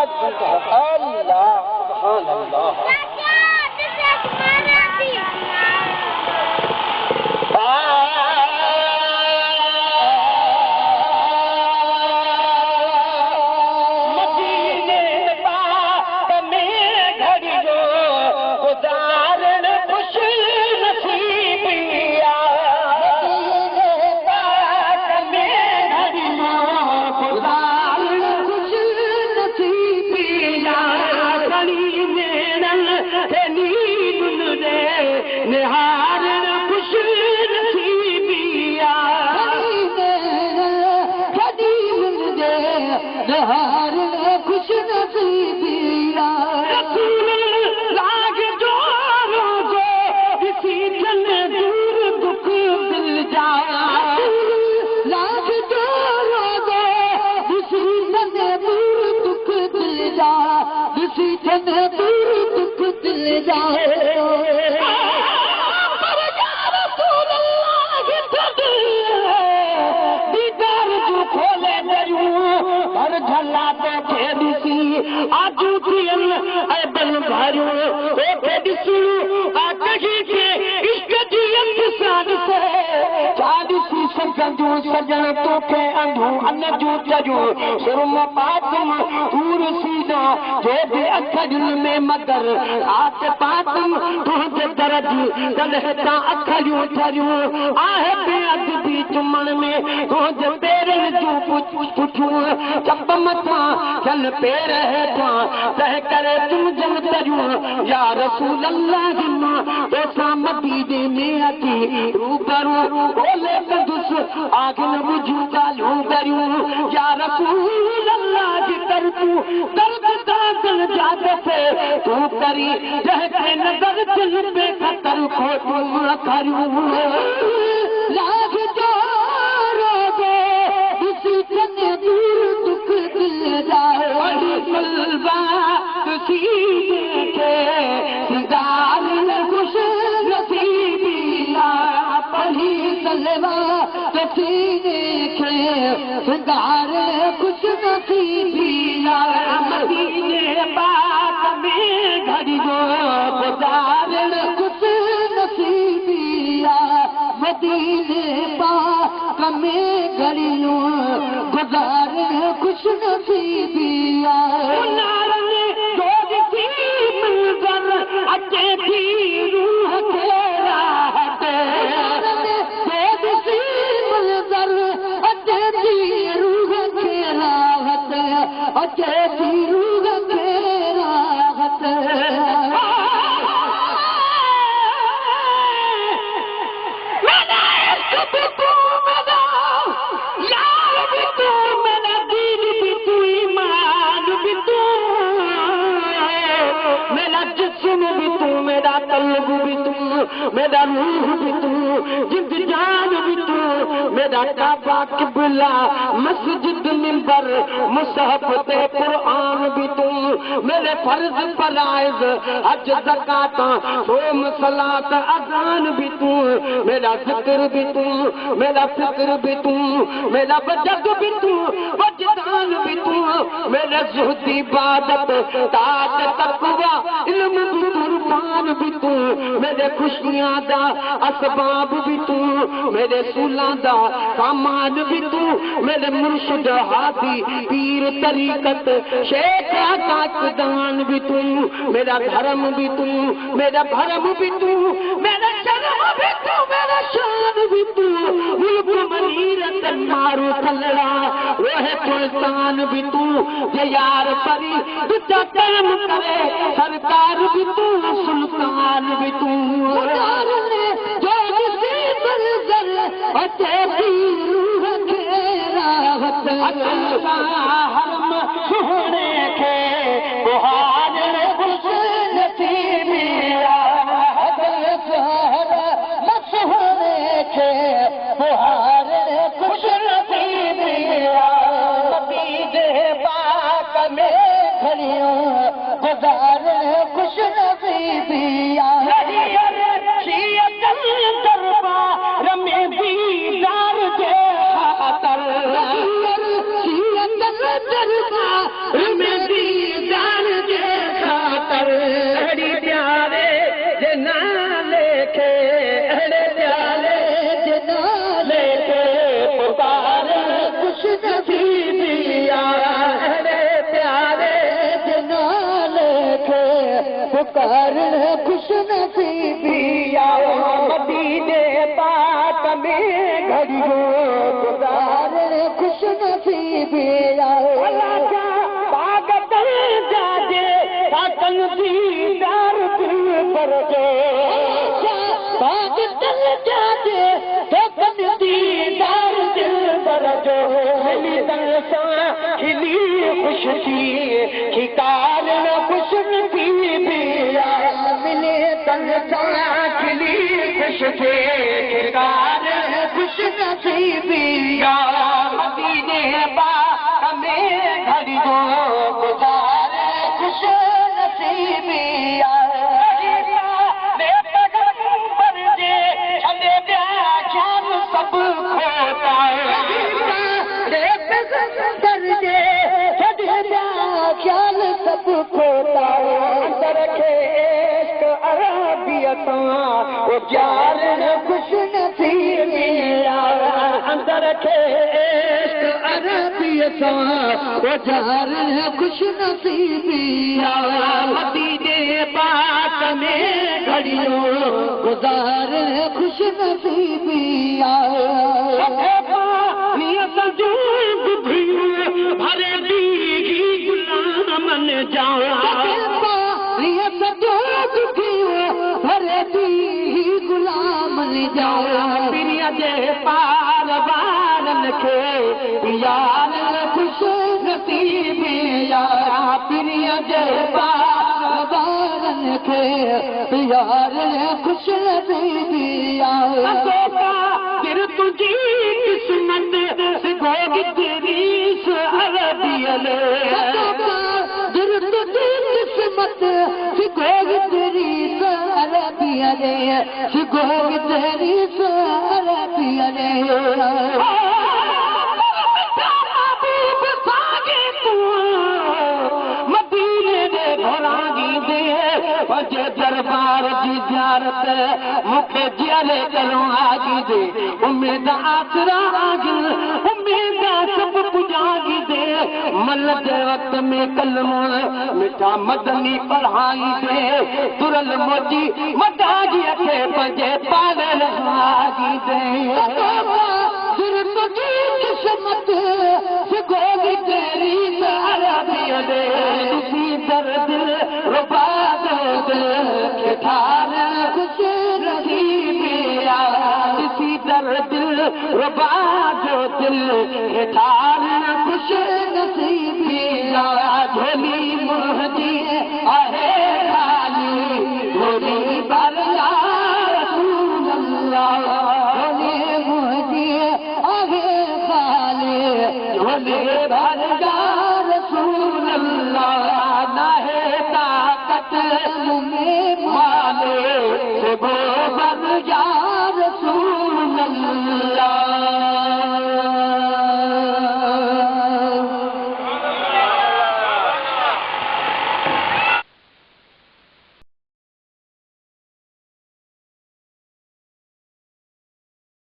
अल्लाह सुभान अल्लाह। सजन तोखे अंधू अन जू चजू सुरम पातम दूर सीधा जो भी अखजन में मगर आत पातम तुझे दर्द दलहता अखजू थजू आहे बेअद भी चुमन में तुझे पेरन जू पुछू चप मथा चल पेर है था तह करे तुम जन तजू या रसूल अल्लाह जिन्ना तो सामती दे में अची रूबरू ओले कंदुस आगे न बुझू गालू दरियो या रसूल अल्लाह जी कर तू दर्द दागल जाते से तू करी जह के नजर दिल पे खतर खो तू करू लाग जो रोगे इसी जने दूर दुख दिल जाए कलबा तुसी देखे सिदार खुश नसीबिया पढ़ी सलवा तुसी देखे सिदार खुश नसीबिया मदीने पाक में घड़ी जो गुजार खुश नसीबिया मदीने पाक में घड़ियों गुजार खुश नसीबिया अचे थी रूह के राहत बेदसी मंजर अचे थी रूह के राहत अचे थी रूह के राहत मेरा इश्क भी तू मेरा यार भी तू मेरा दीन भी तू ईमान भी तू मेरा जिस्म भी तू मेरा कल्ब भी तू मेरा रूह भी तू जिंद जान भी तू मेरा काबा किबला मस्जिद मिंबर मुसहफ ते कुरान भी तू मेरे फर्ज फराइज हज ज़कात सोम सलात अज़ान भी तू मेरा जिक्र भी तू मेरा फिक्र भी तू मेरा वजद भी तू वजदान भी तू मेरा ज़ुहद इबादत ताज तक़वा इल्म भी कुर्बान भी तू मेरे खुशियां दा असबाब भी तू मेरे सूलां दा सामान भी तू मेरे मुर्शिद हादी पीर तरीकत शेख आकाशदान भी तू मेरा धर्म भी तू मेरा भरम भी तू मेरा शर्म भी तू मेरा शान भी तू मुल्क मनीरत मारू थलड़ा रोहे सुल्तान भी तू जे यार परी तुझा कर्म करे सरकार भी तू सुल्तान भी तू जो किसी मंजर अचे भी रूह के राहत हरम सोने के बुहार खुश नसीबिया सोने के बुहार खुश नसीबिया नबी पाक में खड़ियों गुजार खुश नसीबिया दरबार में दीदार के खातर दरबार में पुकारण खुश नसीबिया मदीने पाक में घड़ियो गुजारण खुश नसीबिया बाग दर जाजे साकन दीदार दिल पर जो बाग दर जाजे साकन दीदार दिल पर जो मिली दर सा खिली खुश थी खिकार खुश नसीबिया मिले तन सा खिली खुश थे खिकार खुश नसीबिया मदीने पाक में घड़ियो गुजार खुश नसीबिया सब खोता ख्याल सब खोता अंदर के इश्क अरबियत वो प्यार खुश नसीबिया अंदर के इश्क अरबियत वो प्यार खुश नसीबिया मदीने पाक में घड़ियों गुजार खुश नसीबिया भरे दी गुलामन जाओ भरे दी गुलामन जाओ दुनिया जे पार बारन के यार खुश नसीबिया दुनिया जे पार बारन के यार खुश नसीबिया फिर तुझी किस्मत सिखोगी तेरी अरबियन दिल तुझी किस्मत सिखोगी तेरी अरबियन सिखोगी तेरी अरबियन मदीने दे भोलागी दे वजे दरबार जी ज़ियारत मूंखे जियले करो आगी दे उम्मीद आसरा आगी उम्मीद सब पुजागी दे मल जे वक्त में कलमो मिठा मदनी पढ़ाई दे तुरल मोजी मदाजी के पंजे पाले लगी दे दिल तुझी किस्मत सिखोगी तेरी अरबिया दे तुसी दर्द रुबा दे के ठार खुश नसीबिया तुसी दर्द रुबा जो दिल के ठार खुश नसीबिया झोली मुहदी आहे खाली झोली बरया रसूल अल्लाह झोली मुहदी आहे खाली झोली बरया रसूल अल्लाह नाहे ताकत में माले से वो बरया रसूल अल्लाह